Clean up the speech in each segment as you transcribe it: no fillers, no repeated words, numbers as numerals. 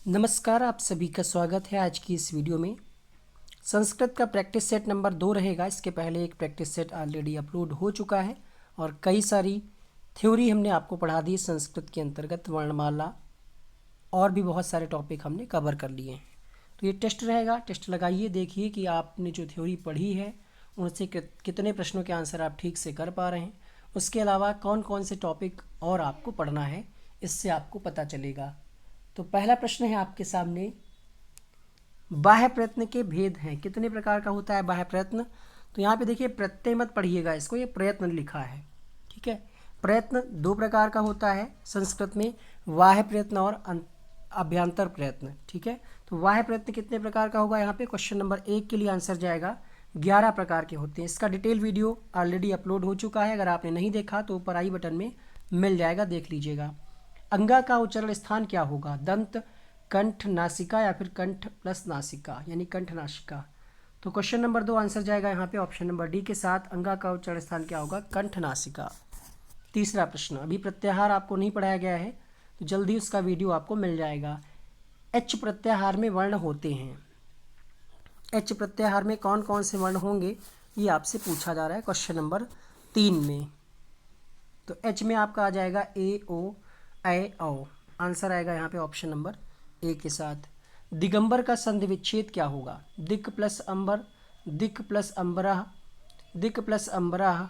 नमस्कार, आप सभी का स्वागत है आज की इस वीडियो में। संस्कृत का प्रैक्टिस सेट नंबर 2 रहेगा। इसके पहले एक प्रैक्टिस सेट ऑलरेडी अपलोड हो चुका है और कई सारी थ्योरी हमने आपको पढ़ा दी। संस्कृत के अंतर्गत वर्णमाला और भी बहुत सारे टॉपिक हमने कवर कर लिए हैं। तो ये टेस्ट रहेगा, टेस्ट लगाइए, देखिए कि आपने जो थ्योरी पढ़ी है उनसे कितने प्रश्नों के आंसर आप ठीक से कर पा रहे हैं। उसके अलावा कौन कौन से टॉपिक और आपको पढ़ना है, इससे आपको पता चलेगा। तो पहला प्रश्न है आपके सामने, बाह्य प्रयत्न के भेद हैं। कितने प्रकार का होता है बाह्य प्रयत्न? तो यहाँ पे देखिए, प्रत्यय मत पढ़िएगा इसको, ये प्रयत्न लिखा है, ठीक है। प्रयत्न 2 प्रकार का होता है संस्कृत में, बाह्य प्रयत्न और अभ्यंतर प्रयत्न, ठीक है। तो बाह्य प्रयत्न कितने प्रकार का होगा? यहाँ पे क्वेश्चन नंबर 1 के लिए आंसर जाएगा 11 प्रकार के होते हैं। इसका डिटेल वीडियो ऑलरेडी अपलोड हो चुका है, अगर आपने नहीं देखा तो ऊपर आई बटन में मिल जाएगा, देख लीजिएगा। अंगा का उच्चारण स्थान क्या होगा? दंत, कंठ, नासिका या फिर कंठ प्लस नासिका यानी कंठ नासिका। तो क्वेश्चन नंबर 2 आंसर जाएगा यहाँ पे ऑप्शन नंबर डी के साथ। अंगा का उच्चारण स्थान क्या होगा? कंठ नासिका। तीसरा प्रश्न, अभी प्रत्याहार आपको नहीं पढ़ाया गया है तो जल्दी उसका वीडियो आपको मिल जाएगा। एच प्रत्याहार में वर्ण होते हैं। एच प्रत्याहार में कौन कौन से वर्ण होंगे ये आपसे पूछा जा रहा है क्वेश्चन नंबर 3 में। तो एच में आपका आ जाएगा ए, ओ, ऐ, औ। आंसर आएगा यहाँ पे ऑप्शन नंबर ए के साथ। दिगंबर का संधि विच्छेद क्या होगा? दिक् प्लस अंबर, दिक् प्लस अंबरः, दिक् प्लस अंबरः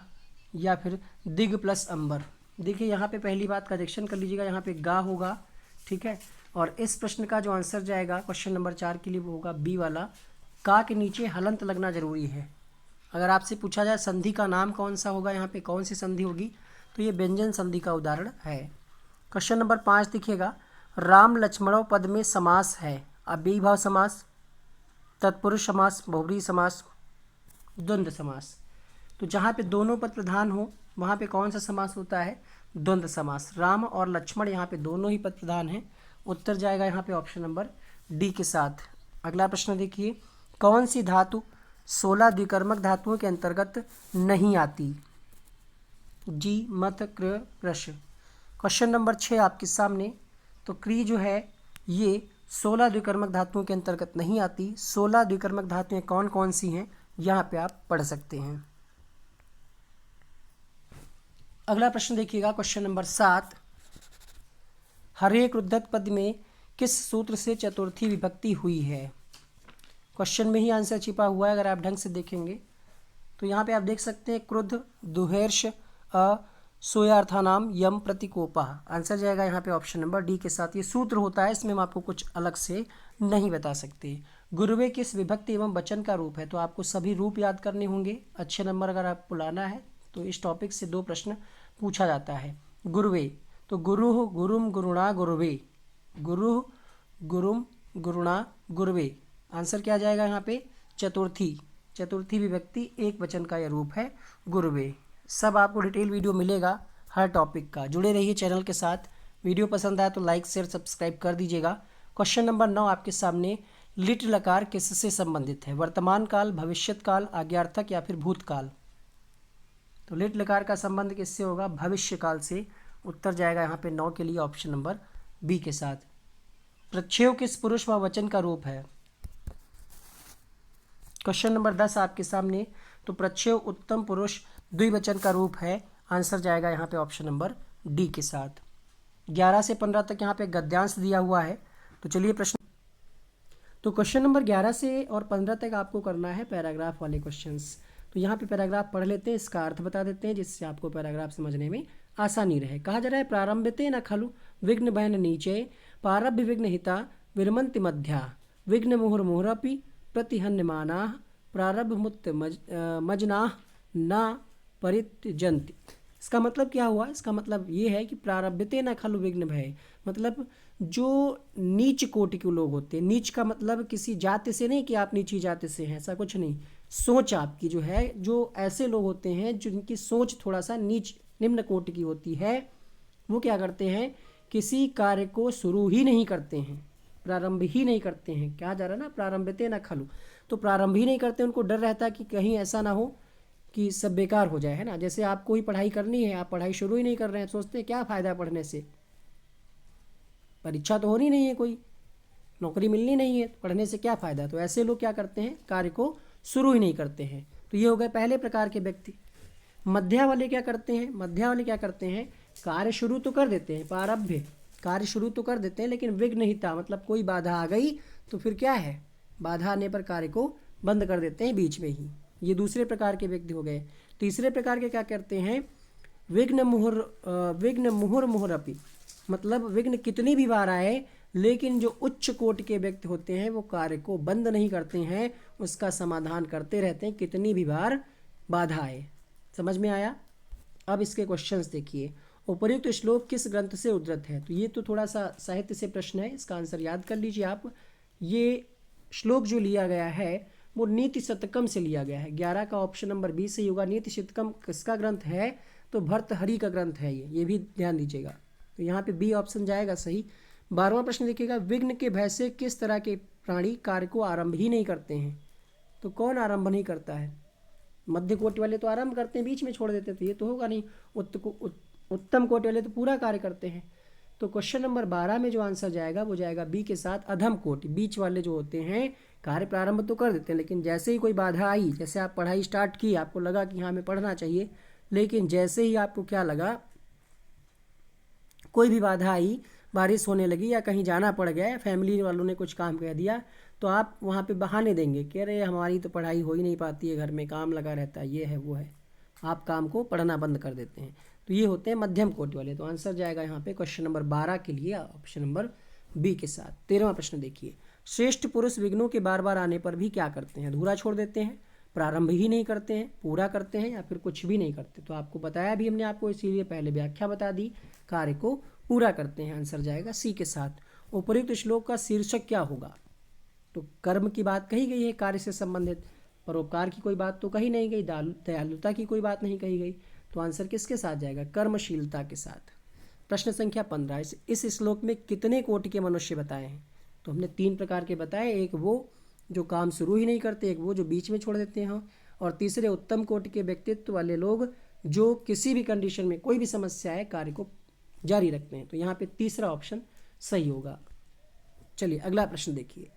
या फिर दिग प्लस अंबर। देखिए यहाँ पे पहली बात करेक्शन कर लीजिएगा, यहाँ पे गा होगा, ठीक है। और इस प्रश्न का जो आंसर जाएगा क्वेश्चन नंबर 4 के लिए वो होगा बी वाला। का के नीचे हलंत लगना जरूरी है। अगर आपसे पूछा जाए संधि का नाम कौन सा होगा, यहाँ पे कौन सी संधि होगी, तो ये व्यंजन संधि का उदाहरण है। क्वेश्चन नंबर 5 दिखिएगा, राम लक्ष्मणों पद में समास है। अव्ययीभाव समास, तत्पुरुष समास, बहुब्रीहि समास, द्वंद्व समास। तो जहाँ पे दोनों पद प्रधान हो वहाँ पे कौन सा समास होता है? द्वंद्व समास। राम और लक्ष्मण यहाँ पे दोनों ही पद प्रधान हैं। उत्तर जाएगा यहाँ पे ऑप्शन नंबर डी के साथ। अगला प्रश्न देखिए, कौन सी धातु 16 द्विकर्मक धातुओं के अंतर्गत नहीं आती? जी, मत, कृ, प्रश्न। क्वेश्चन नंबर 6 आपके सामने। तो क्री जो है ये 16 द्विकर्मक धातुओं के अंतर्गत नहीं आती। 16 द्विकर्मक धातुएं कौन कौन सी हैं यहाँ पे आप पढ़ सकते हैं। अगला प्रश्न देखिएगा, क्वेश्चन नंबर 7, हरेक उद्धत पद में किस सूत्र से चतुर्थी विभक्ति हुई है? क्वेश्चन में ही आंसर छिपा हुआ है, अगर आप ढंग से देखेंगे तो यहाँ पे आप देख सकते हैं, क्रुद्ध, दुहेर्ष, अ, सोयार्थानाम, यम, प्रतिकोपा। आंसर जाएगा यहाँ पे ऑप्शन नंबर डी के साथ। ये सूत्र होता है, इसमें हम आपको कुछ अलग से नहीं बता सकते। गुरुवे किस विभक्ति एवं वचन का रूप है? तो आपको सभी रूप याद करने होंगे। अच्छे नंबर अगर आपको लाना है तो इस टॉपिक से 2 प्रश्न पूछा जाता है। गुरुवे, तो गुरु, गुरुम, गुरुणा, गुरुवे। गुरु, गुरुम, गुरुणा, गुरुवे। आंसर क्या जाएगा यहाँ पे? चतुर्थी। चतुर्थी विभक्ति एक वचन का यह रूप है, गुरुवे। सब आपको डिटेल वीडियो मिलेगा हर टॉपिक का। जुड़े रहिए चैनल के साथ। वीडियो पसंद आया तो लाइक, शेयर, सब्सक्राइब कर दीजिएगा। क्वेश्चन नंबर 9 आपके सामने, लिट लकार किससे संबंधित है? वर्तमान काल, भविष्यत काल, आज्ञार्थक या फिर भूतकाल। तो लिट लकार का संबंध किससे होगा? भविष्य काल से। उत्तर जाएगा यहाँ पे 9 के लिए ऑप्शन नंबर बी के साथ। प्रच्छेव किस पुरुष व वचन का रूप है? क्वेश्चन नंबर 10 आपके सामने। तो प्रच्छेव उत्तम पुरुष द्विवचन का रूप है। आंसर जाएगा यहाँ पे ऑप्शन नंबर डी के साथ। 11 से 15 तक यहाँ पे गद्यांश दिया हुआ है। तो चलिए प्रश्न, तो क्वेश्चन नंबर 11 से और 15 तक आपको करना है पैराग्राफ वाले क्वेश्चंस। तो यहाँ पे पैराग्राफ पढ़ लेते हैं, इसका अर्थ बता देते हैं, जिससे आपको पैराग्राफ समझने में आसानी रहे। कहा जा रहा है, प्रारंभते न खलु विघ्न भयन नीचे, पारभ्य विघ्न हिता विरमंति मध्या, विघ्न मुहुर्मुहुरपि प्रतिहन्यमानाः, प्रारब्ध मुक्त मजनाः न परित्यजन्ति। इसका मतलब क्या हुआ? इसका मतलब ये है कि प्रारब्धते न खलु विघ्न भय, मतलब जो नीच कोटि के लोग होते हैं, नीच का मतलब किसी जाति से नहीं कि आप नीची जाति से हैं, ऐसा कुछ नहीं। सोच आपकी जो है, जो ऐसे लोग होते हैं जिनकी सोच थोड़ा सा नीच, निम्न कोटि की होती है, वो क्या करते हैं? किसी कार्य को शुरू ही नहीं करते हैं, प्रारंभ ही नहीं करते हैं। क्या जा रहा है ना, प्रारंभते न खलु, तो प्रारंभ ही नहीं करते। उनको डर रहता है कि कहीं ऐसा ना हो कि सब बेकार हो जाए, है ना। जैसे आपको ही पढ़ाई करनी है, आप पढ़ाई शुरू ही नहीं कर रहे हैं, सोचते हैं क्या फ़ायदा पढ़ने से, परीक्षा तो होनी नहीं है कोई, नौकरी मिलनी नहीं है, पढ़ने से क्या फ़ायदा। तो ऐसे लोग क्या करते हैं, कार्य को शुरू ही नहीं करते हैं। तो ये हो गए पहले प्रकार के व्यक्ति। मध्या वाले क्या करते हैं, मध्या वाले क्या करते हैं, कार्य शुरू तो कर देते हैं, प्रारंभ कार्य शुरू तो कर देते हैं, लेकिन विघ्नहिता मतलब कोई बाधा आ गई तो फिर क्या है, बाधा आने पर कार्य को बंद कर देते हैं बीच में ही। ये दूसरे प्रकार के व्यक्ति हो गए। तीसरे प्रकार के क्या करते हैं, विघ्न मुहुर्मुहुरपि, मतलब विघ्न कितनी भी बार आए लेकिन जो उच्च कोटि के व्यक्ति होते हैं वो कार्य को बंद नहीं करते हैं, उसका समाधान करते रहते हैं कितनी भी बार बाधा आए। समझ में आया। अब इसके क्वेश्चंस देखिए। उपर्युक्त श्लोक किस ग्रंथ से उद्धृत है। तो ये तो थोड़ा सा साहित्य से प्रश्न है, इसका आंसर याद कर लीजिए आप। ये श्लोक जो लिया गया है वो नीति शतकम से लिया गया है। 11 का ऑप्शन नंबर 20 सही होगा। नीति शतकम किसका ग्रंथ है, तो भर्तहरि का ग्रंथ है ये भी ध्यान दीजिएगा। तो यहाँ पे बी ऑप्शन जाएगा सही। 12वां प्रश्न देखिएगा, विघ्न के भय से किस तरह के प्राणी कार्य को आरंभ ही नहीं करते हैं। तो कौन आरंभ नहीं करता है, मध्य कोटि वाले तो आरंभ करते हैं, बीच में छोड़ देते थे, ये तो होगा नहीं। उत्तम कोटि वाले तो पूरा कार्य करते हैं। तो क्वेश्चन नंबर 12 में जो आंसर जाएगा वो जाएगा बी के साथ, अधम कोटि। बीच वाले जो होते हैं कार्य प्रारंभ तो कर देते हैं, लेकिन जैसे ही कोई बाधा आई, जैसे आप पढ़ाई स्टार्ट की, आपको लगा कि हाँ हमें पढ़ना चाहिए, लेकिन जैसे ही आपको क्या लगा, कोई भी बाधा आई, बारिश होने लगी या कहीं जाना पड़ गया, फैमिली वालों ने कुछ काम कह दिया, तो आप वहाँ पे बहाने देंगे कि अरे हमारी तो पढ़ाई हो ही नहीं पाती है, घर में काम लगा रहता है, ये है वो है, आप काम को पढ़ना बंद कर देते हैं। तो ये होते हैं मध्यम कोटि वाले। तो आंसर जाएगा यहाँ पे क्वेश्चन नंबर 12 के लिए ऑप्शन नंबर बी के साथ। 13वां प्रश्न देखिए, श्रेष्ठ पुरुष विघ्नों के बार बार आने पर भी क्या करते हैं, अधूरा छोड़ देते हैं, प्रारंभ ही नहीं करते हैं, पूरा करते हैं, या फिर कुछ भी नहीं करते। तो आपको बताया भी हमने आपको, इसीलिए पहले व्याख्या बता दी, कार्य को पूरा करते हैं। आंसर जाएगा सी के साथ। उपर्युक्त श्लोक का शीर्षक क्या होगा। तो कर्म की बात कही गई है कार्य से संबंधित, परोपकार की कोई बात तो कही नहीं गई, दयालुता की कोई बात नहीं कही गई। तो आंसर किसके साथ जाएगा, कर्मशीलता के साथ। प्रश्न संख्या 15, इस श्लोक में कितने कोटि के मनुष्य बताए हैं। तो हमने 3 प्रकार के बताए, एक वो जो काम शुरू ही नहीं करते, एक वो जो बीच में छोड़ देते हैं, और तीसरे उत्तम कोटि के व्यक्तित्व वाले लोग जो किसी भी कंडीशन में कोई भी समस्या है कार्य को जारी रखते हैं। तो यहाँ पे तीसरा ऑप्शन सही होगा। चलिए अगला प्रश्न देखिए।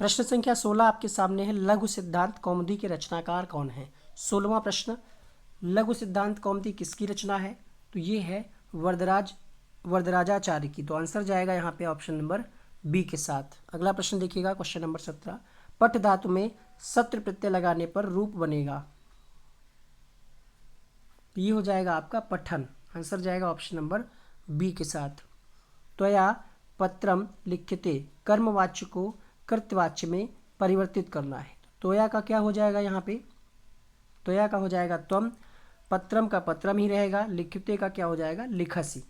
प्रश्न संख्या 16 आपके सामने है, लघु सिद्धांत कौमुदी के रचनाकार कौन है। 16वां प्रश्न, लघु सिद्धांत कौमुदी किसकी रचना है। तो ये है वरदराजाचार्य की। तो आंसर जाएगा यहाँ पे ऑप्शन नंबर बी के साथ। अगला प्रश्न देखिएगा, क्वेश्चन नंबर 17, पट धातु में सत्र प्रत्यय लगाने पर रूप बनेगा। तो ये हो जाएगा आपका पठन। आंसर जाएगा ऑप्शन नंबर बी के साथ। त्वया पत्रम लिख्यते, कर्मवाच्य को कृत्यवाच्य में परिवर्तित करना है। त्वया का क्या हो जाएगा यहाँ पे, त्वया का हो जाएगा त्वम, पत्रम का पत्रम ही रहेगा, लिख्यते का क्या हो जाएगा लिखसी।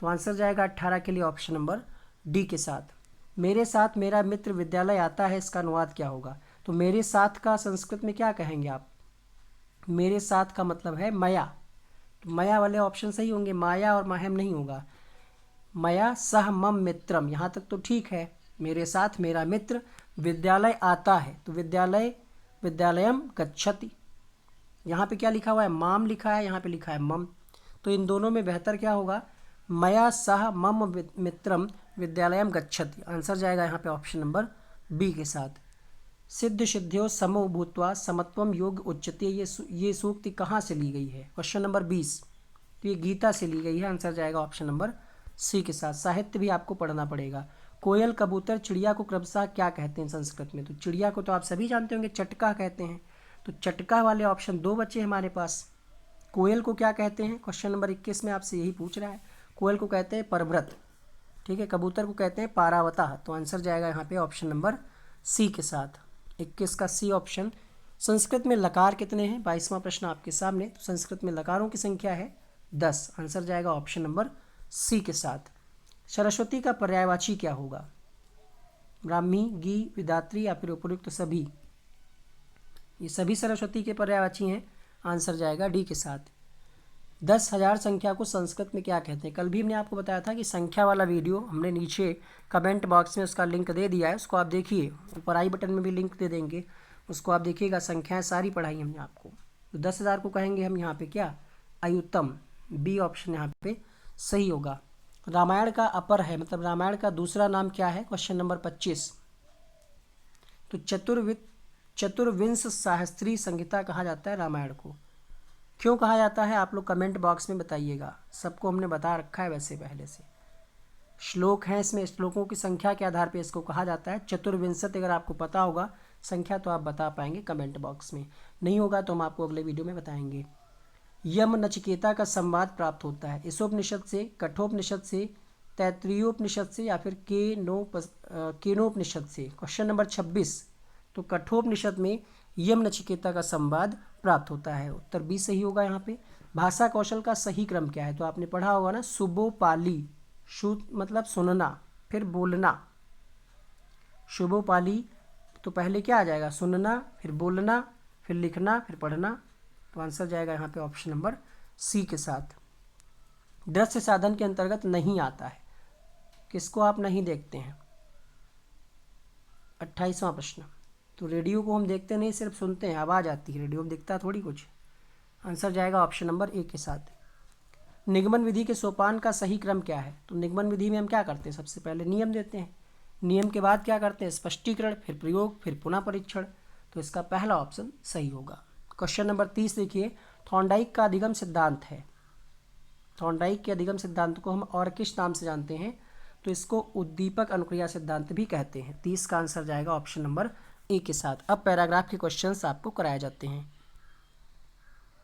तो आंसर जाएगा 18 के लिए ऑप्शन नंबर डी के साथ। मेरे साथ मेरा मित्र विद्यालय आता है, इसका अनुवाद क्या होगा। तो मेरे साथ का संस्कृत में क्या कहेंगे आप, मेरे साथ का मतलब है मया। तो मया वाले ऑप्शन सही होंगे, माया और माहम नहीं होगा। मया सह मम मित्रम, यहाँ तक तो ठीक है, मेरे साथ मेरा मित्र विद्यालय आता है। तो विद्यालयम गच्छति, यहाँ पे क्या लिखा हुआ है, माम लिखा है, यहाँ पे लिखा है मम। तो इन दोनों में बेहतर क्या होगा, मया सह मम मित्रम विद्यालयम गच्छति। आंसर जाएगा यहाँ पे ऑप्शन नंबर बी के साथ। सिद्ध सिद्ध्यो समो भूत्वा समत्वम योग उच्यते, ये सूक्ति कहाँ से ली गई है। क्वेश्चन नंबर 20, तो ये गीता से ली गई है। आंसर जाएगा ऑप्शन नंबर सी के साथ। साहित्य भी आपको पढ़ना पड़ेगा। कोयल कबूतर चिड़िया को क्रमशः क्या कहते हैं संस्कृत में। तो चिड़िया को तो आप सभी जानते होंगे, चटका कहते हैं। तो चटका वाले ऑप्शन 2 बचे हमारे पास। कोयल को क्या कहते हैं, क्वेश्चन नंबर 21 में आपसे यही पूछ रहा है। कोयल को कहते हैं परव्रत, ठीक है। कबूतर को कहते हैं पारावता। तो आंसर जाएगा यहाँ पे ऑप्शन नंबर सी के साथ। 21 का सी ऑप्शन। संस्कृत में लकार कितने हैं, 22वां प्रश्न आपके सामने। तो संस्कृत में लकारों की संख्या है 10। आंसर जाएगा ऑप्शन नंबर सी के साथ। सरस्वती का पर्यायवाची क्या होगा, ब्राह्मी, गी, विधात्री या फिर उपयुक्त सभी। ये सभी सरस्वती के पर्यायवाची हैं। आंसर जाएगा डी के साथ। 10,000 संख्या को संस्कृत में क्या कहते हैं। कल भी हमने आपको बताया था कि संख्या वाला वीडियो हमने नीचे कमेंट बॉक्स में उसका लिंक दे दिया है, उसको आप देखिए। ऊपर आई बटन में भी लिंक दे देंगे, उसको आप देखिएगा। संख्याएं सारी पढ़ाई हमने आपको। तो 10,000 को कहेंगे हम यहाँ पे क्या, अयुतम। बी ऑप्शन यहाँ पे सही होगा। रामायण का अपर है, मतलब रामायण का दूसरा नाम क्या है? Question number 25। तो चतुर्विंश सहस्त्री संहिता कहा जाता है रामायण को। क्यों कहा जाता है आप लोग कमेंट बॉक्स में बताइएगा। सबको हमने बता रखा है वैसे पहले से। श्लोक हैं इसमें, श्लोकों की संख्या के आधार पर इसको कहा जाता है चतुर्विंशति। अगर आपको पता होगा संख्या तो आप बता पाएंगे कमेंट बॉक्स में, नहीं होगा तो हम आपको अगले वीडियो में बताएंगे। यम नचिकेता का संवाद प्राप्त होता है ईशोपनिषद से, कठोपनिषद से, तैत्तिरीयोपनिषद से या फिर केनोपनिषद से। Question number 26। तो कठोपनिषद में यम नचिकेता का संवाद प्राप्त होता है। उत्तर बी सही होगा यहाँ पे। भाषा कौशल का सही क्रम क्या है? तो आपने पढ़ा होगा ना, शुभोपाली। मतलब सुनना, फिर बोलना। शुभोपाली तो पहले क्या आ जाएगा? सुनना, फिर बोलना, फिर लिखना, फिर पढ़ना। तो आंसर जाएगा यहाँ पे ऑप्शन नंबर सी के साथ। दृश्य साधन के अंतर्गत नहीं आता है, किसको आप नहीं देखते हैं? 28वां प्रश्न। तो रेडियो को हम देखते नहीं, सिर्फ सुनते हैं, आवाज़ आती है, रेडियो में दिखता थोड़ी कुछ। आंसर जाएगा ऑप्शन नंबर ए के साथ। निगमन विधि के सोपान का सही क्रम क्या है? तो निगमन विधि में हम क्या करते हैं? सबसे पहले नियम देते हैं, नियम के बाद क्या करते हैं? स्पष्टीकरण, फिर प्रयोग, फिर पुनः परीक्षण। तो इसका पहला ऑप्शन सही होगा। क्वेश्चन नंबर 30 देखिए, थॉर्नडाइक का अधिगम सिद्धांत है। थॉर्नडाइक के अधिगम सिद्धांत को हम और किस नाम से जानते हैं? तो इसको उद्दीपक अनुक्रिया सिद्धांत भी कहते हैं। 30 का आंसर जाएगा ऑप्शन नंबर ए के साथ। अब पैराग्राफ के क्वेश्चंस आपको कराए जाते हैं।